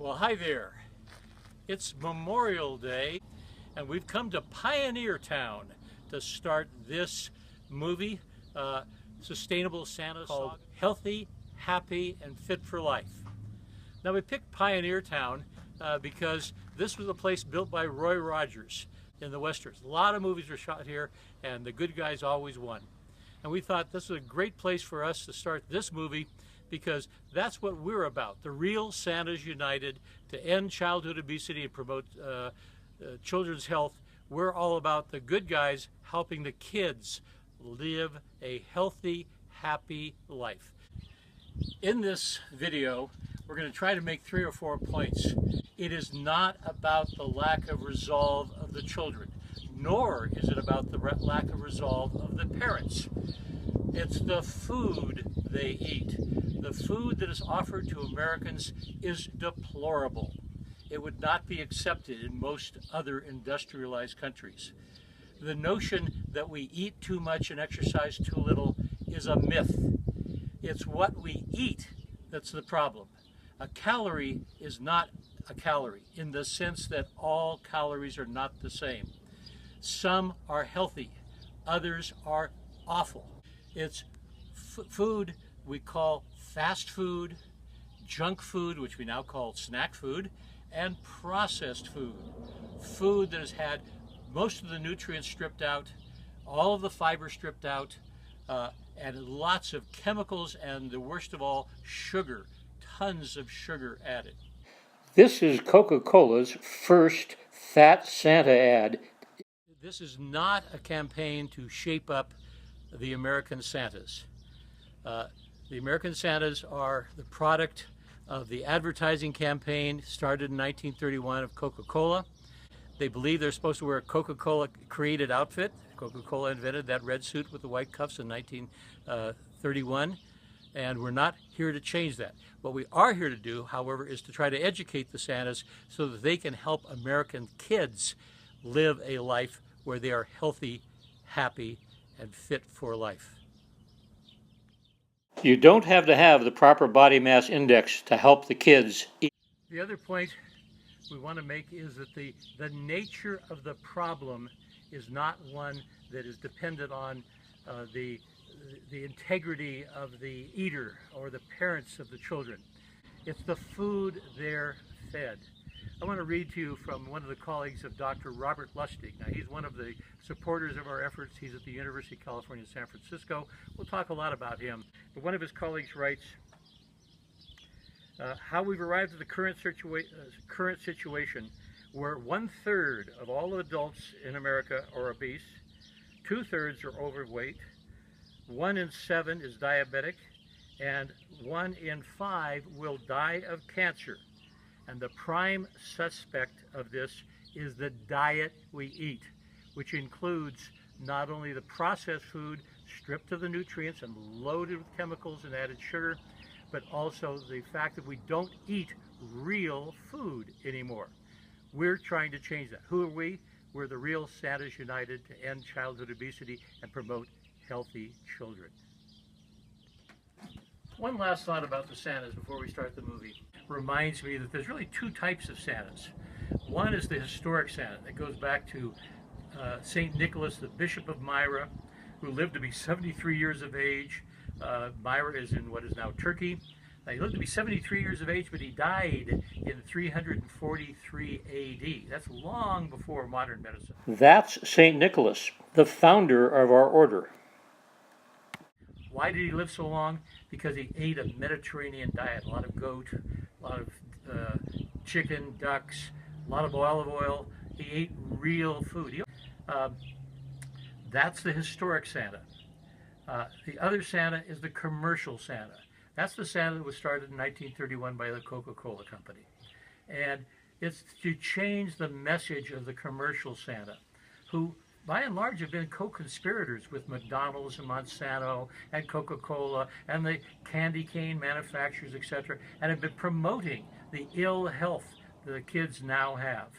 Well, hi there. It's Memorial Day, and we've come to Pioneer Town to start this movie, Sustainable Santa, called Healthy, Happy, and Fit for Life. Now, we picked Pioneer Town because this was a place built by Roy Rogers in the Westerns. A lot of movies were shot here, and the good guys always won. And we thought this was a great place for us to start this movie, because that's what we're about. The real Santas United to end childhood obesity and promote children's health. We're all about the good guys helping the kids live a healthy, happy life. In this video, we're going to try to make 3 or 4 points. It is not about the lack of resolve of the children, nor is it about the lack of resolve of the parents. It's the food they eat. The food that is offered to Americans is deplorable. It would not be accepted in most other industrialized countries. The notion that we eat too much and exercise too little is a myth. It's what we eat that's the problem. A calorie is not a calorie in the sense that all calories are not the same. Some are healthy, others are awful. It's food we call fast food, junk food, which we now call snack food, and processed food. Food that has had most of the nutrients stripped out, all of the fiber stripped out, and lots of chemicals, and the worst of all, sugar, tons of sugar added. This is Coca-Cola's first Fat Santa ad. This is not a campaign to shape up the American Santas. The American Santas are the product of the advertising campaign started in 1931 of Coca-Cola. They believe they're supposed to wear a Coca-Cola created outfit. Coca-Cola invented that red suit with the white cuffs in 1931, and we're not here to change that. What we are here to do, however, is to try to educate the Santas so that they can help American kids live a life where they are healthy, happy, and fit for life. You don't have to have the proper body mass index to help the kids eat. The other point we want to make is that the nature of the problem is not one that is dependent on the integrity of the eater or the parents of the children. It's the food they're fed. I want to read to you from one of the colleagues of Dr. Robert Lustig. Now, he's one of the supporters of our efforts. He's at the University of California, San Francisco. We'll talk a lot about him. But one of his colleagues writes, how we've arrived at the current situation where 1/3 of all adults in America are obese, 2/3 are overweight, 1 in 7 is diabetic, and 1 in 5 will die of cancer. And the prime suspect of this is the diet we eat, which includes not only the processed food stripped of the nutrients and loaded with chemicals and added sugar, but also the fact that we don't eat real food anymore. We're trying to change that. Who are we? We're the real Santas United to end childhood obesity and promote healthy children. One last thought about the Santas before we start the movie. Reminds me that there's really 2 types of Santas. One is the historic Santa that goes back to St. Nicholas, the Bishop of Myra, who lived to be 73 years of age. Myra is in what is now Turkey. He lived to be 73 years of age, but he died in 343 AD. That's long before modern medicine. That's St. Nicholas, the founder of our order. Why did he live so long? Because he ate a Mediterranean diet, a lot of goat, a lot of chicken, ducks, a lot of olive oil. He ate real food. That's the historic Santa. The other Santa is the commercial Santa. That's the Santa that was started in 1931 by the Coca-Cola Company. And it's to change the message of the commercial Santa, who by and large have been co-conspirators with McDonald's and Monsanto and Coca-Cola and the candy cane manufacturers, etc., and have been promoting the ill health that the kids now have.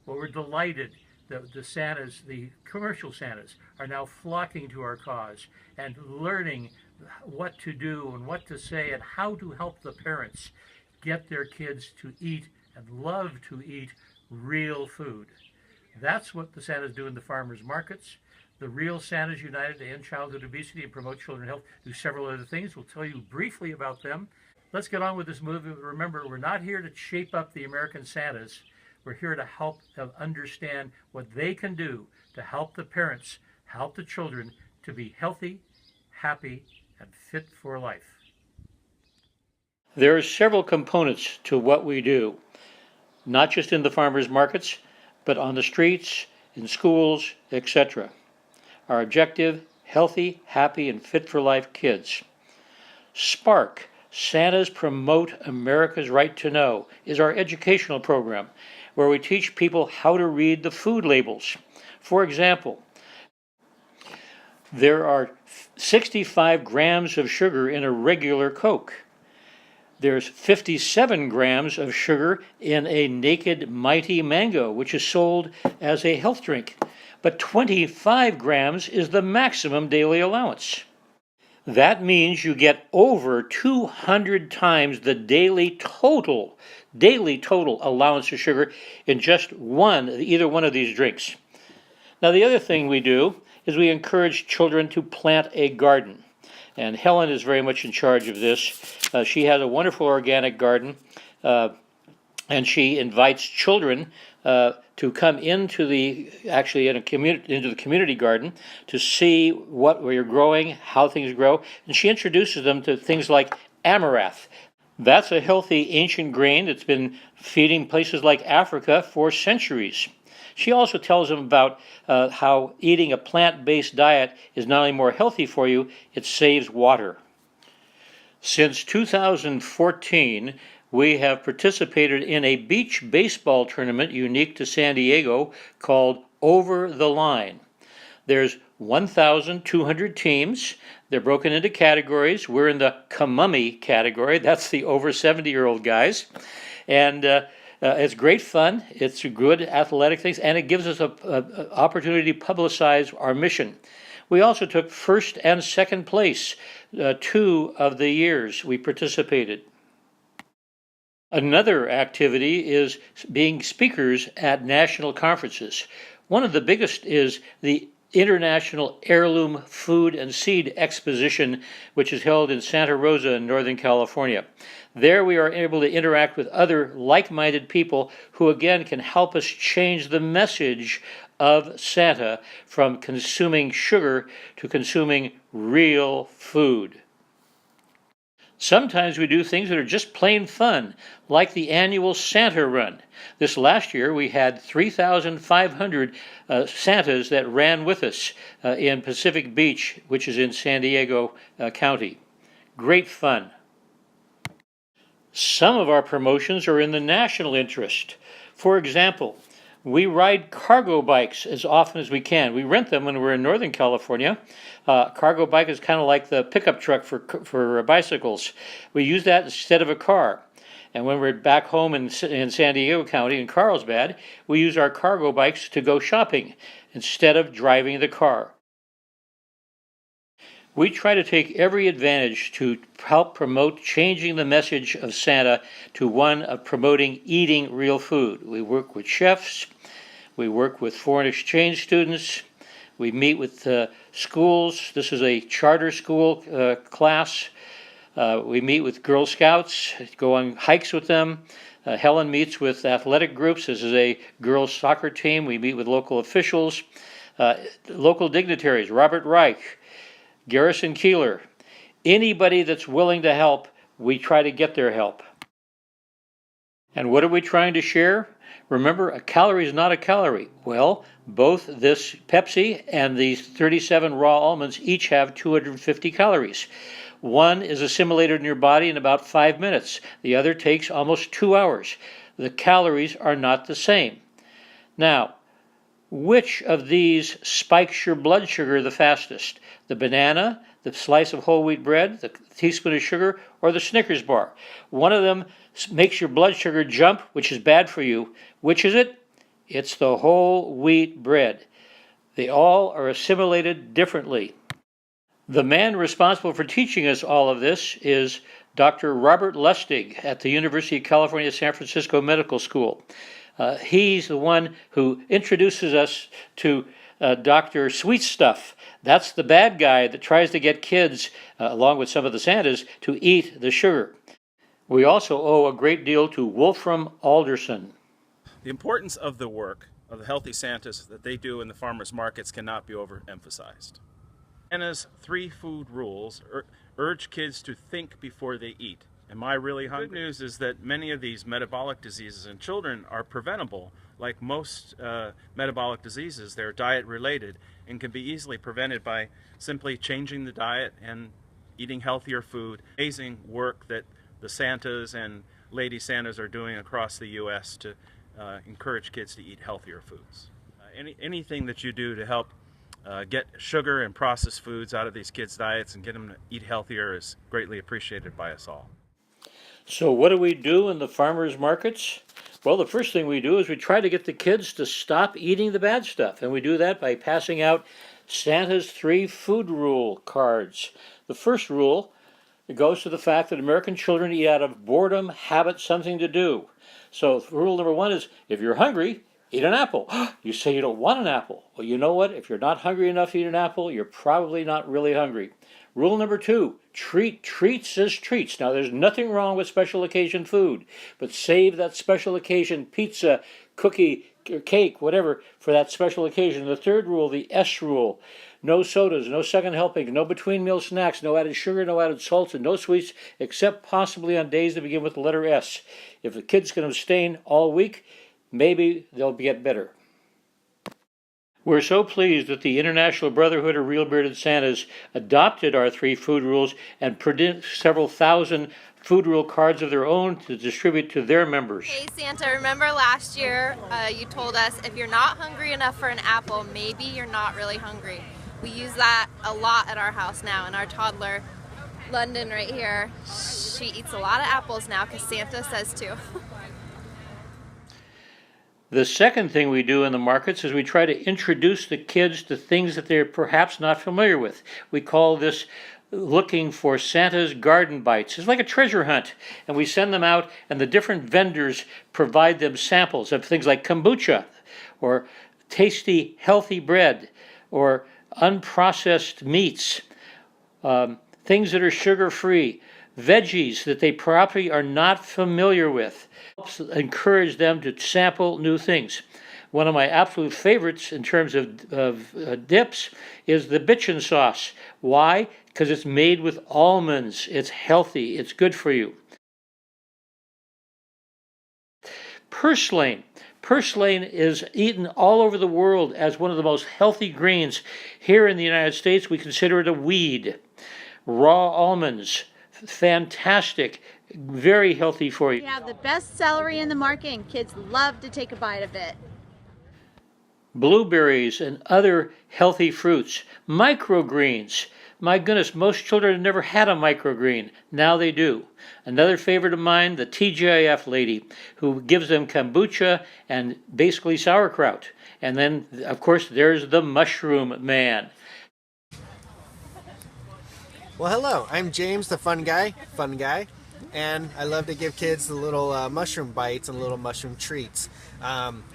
Well, we're delighted that the Santas, the commercial Santas, are now flocking to our cause and learning what to do and what to say and how to help the parents get their kids to eat and love to eat real food. That's what the Santas do in the farmers markets. The Real Santas United to End Childhood Obesity and Promote Children's Health do several other things. We'll tell you briefly about them. Let's get on with this movie. Remember, we're not here to shape up the American Santas. We're here to help them understand what they can do to help the parents, help the children to be healthy, happy, and fit for life. There are several components to what we do, not just in the farmers markets, but on the streets, in schools, etc. Our objective, healthy, happy, and fit for life kids. Spark, Santas Promote America's Right to Know, is our educational program where we teach people how to read the food labels. For example, there are 65 grams of sugar in a regular Coke. There's 57 grams of sugar in a Naked Mighty Mango, which is sold as a health drink. But 25 grams is the maximum daily allowance. That means you get over 200 times the daily total allowance of sugar in just either one of these drinks. Now, the other thing we do is we encourage children to plant a garden. And Helen is very much in charge of this. She has a wonderful organic garden, and she invites children to come into the community garden to see what we're growing, how things grow, and she introduces them to things like amaranth. That's a healthy ancient grain that's been feeding places like Africa for centuries. She also tells them about how eating a plant-based diet is not only more healthy for you, it saves water. Since 2014, we have participated in a beach baseball tournament unique to San Diego called Over the Line. There's 1,200 teams. They're broken into categories. We're in the Kamummy category. That's the over 70-year-old guys. And it's great fun. It's good athletic things, and it gives us an opportunity to publicize our mission. We also took first and second place 2 of the years we participated. Another activity is being speakers at national conferences. One of the biggest is the International Heirloom Food and Seed Exposition, which is held in Santa Rosa in Northern California. There we are able to interact with other like-minded people who again can help us change the message of Santa from consuming sugar to consuming real food. Sometimes we do things that are just plain fun, like the annual Santa Run. This last year we had 3,500 Santas that ran with us in Pacific Beach, which is in San Diego County. Great fun. Some of our promotions are in the national interest. For example, we ride cargo bikes as often as we can. We rent them when we're in Northern California. Cargo bike is kind of like the pickup truck for bicycles. We use that instead of a car. And when we're back home in San Diego County, in Carlsbad, we use our cargo bikes to go shopping instead of driving the car. We try to take every advantage to help promote changing the message of Santa to one of promoting eating real food. We work with chefs, we work with foreign exchange students, we meet with schools. This is a charter school class. We meet with Girl Scouts, go on hikes with them. Helen meets with athletic groups. This is a girls' soccer team. We meet with local officials, local dignitaries, Robert Reich, Garrison Keillor. Anybody that's willing to help, we try to get their help. And what are we trying to share? Remember, a calorie is not a calorie. Well, both this Pepsi and these 37 raw almonds each have 250 calories. One is assimilated in your body in about 5 minutes. The other takes almost 2 hours. The calories are not the same. Now, which of these spikes your blood sugar the fastest? The banana, the slice of whole wheat bread, the teaspoon of sugar, or the Snickers bar? One of them makes your blood sugar jump, which is bad for you. Which is it? It's the whole wheat bread. They all are assimilated differently. The man responsible for teaching us all of this is Dr. Robert Lustig at the University of California, San Francisco Medical School. He's the one who introduces us to Dr. Sweet Stuff. That's the bad guy that tries to get kids, along with some of the Santas, to eat the sugar. We also owe a great deal to Wolfram Alderson. The importance of the work of the Healthy Santas that they do in the farmers markets cannot be overemphasized. Santa's 3 food rules urge kids to think before they eat. Am I really hungry? Good news is that many of these metabolic diseases in children are preventable. Like most metabolic diseases, they're diet related and can be easily prevented by simply changing the diet and eating healthier food. Amazing work that the Santas and Lady Santas are doing across the U.S. to encourage kids to eat healthier foods. Anything that you do to help get sugar and processed foods out of these kids' diets and get them to eat healthier is greatly appreciated by us all. So what do we do in the farmers markets? Well, the first thing we do is we try to get the kids to stop eating the bad stuff, and we do that by passing out Santa's 3 food rule cards. The first rule goes to the fact that American children eat out of boredom, habit, something to do. So rule number 1 is, if you're hungry, eat an apple. You say you don't want an apple. Well, you know what? If you're not hungry enough to eat an apple, you're probably not really hungry. Rule number 2, treat treats as treats. Now, there's nothing wrong with special occasion food, but save that special occasion pizza, cookie, cake, whatever, for that special occasion. The third rule, the S rule, no sodas, no second helping, no between meal snacks, no added sugar, no added salts, and no sweets, except possibly on days that begin with the letter S. If the kids can abstain all week, maybe they'll get better. We're so pleased that the International Brotherhood of Real Bearded Santas adopted our 3 food rules and produced several thousand food rule cards of their own to distribute to their members. Hey Santa, remember last year you told us if you're not hungry enough for an apple, maybe you're not really hungry. We use that a lot at our house now, and our toddler, London right here, she eats a lot of apples now because Santa says to. The second thing we do in the markets is we try to introduce the kids to things that they're perhaps not familiar with. We call this looking for Santa's garden bites. It's like a treasure hunt, and we send them out, and the different vendors provide them samples of things like kombucha, or tasty, healthy bread, or unprocessed meats, things that are sugar-free, veggies that they probably are not familiar with. Helps encourage them to sample new things. One of my absolute favorites in terms of dips is the bitchin sauce. Why? Because it's made with almonds. It's healthy. It's good for you. Purslane. Purslane is eaten all over the world as one of the most healthy greens. Here in the United States, we consider it a weed. Raw almonds, fantastic, very healthy for you. We have the best celery in the market, and kids love to take a bite of it. Blueberries and other healthy fruits. Microgreens. My goodness, most children have never had a microgreen. Now they do. Another favorite of mine, the TGIF lady, who gives them kombucha and basically sauerkraut. And then, of course, there's the mushroom man. Well, hello, I'm James, the fun guy, and I love to give kids the little mushroom bites and little mushroom treats.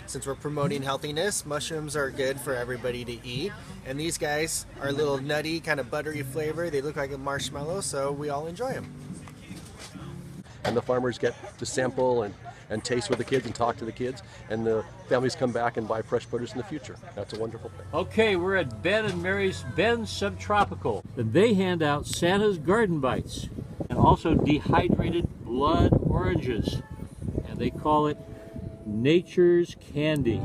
Since we're promoting healthiness, mushrooms are good for everybody to eat, and these guys are a little nutty, kind of buttery flavor. They look like a marshmallow, so we all enjoy them. And the farmers get to sample and taste with the kids and talk to the kids, and the families come back and buy fresh produce in the future. That's a wonderful thing. Okay, we're at Ben and Mary's Ben Subtropical. And they hand out Santa's Garden Bites and also dehydrated blood oranges. And they call it Nature's Candy.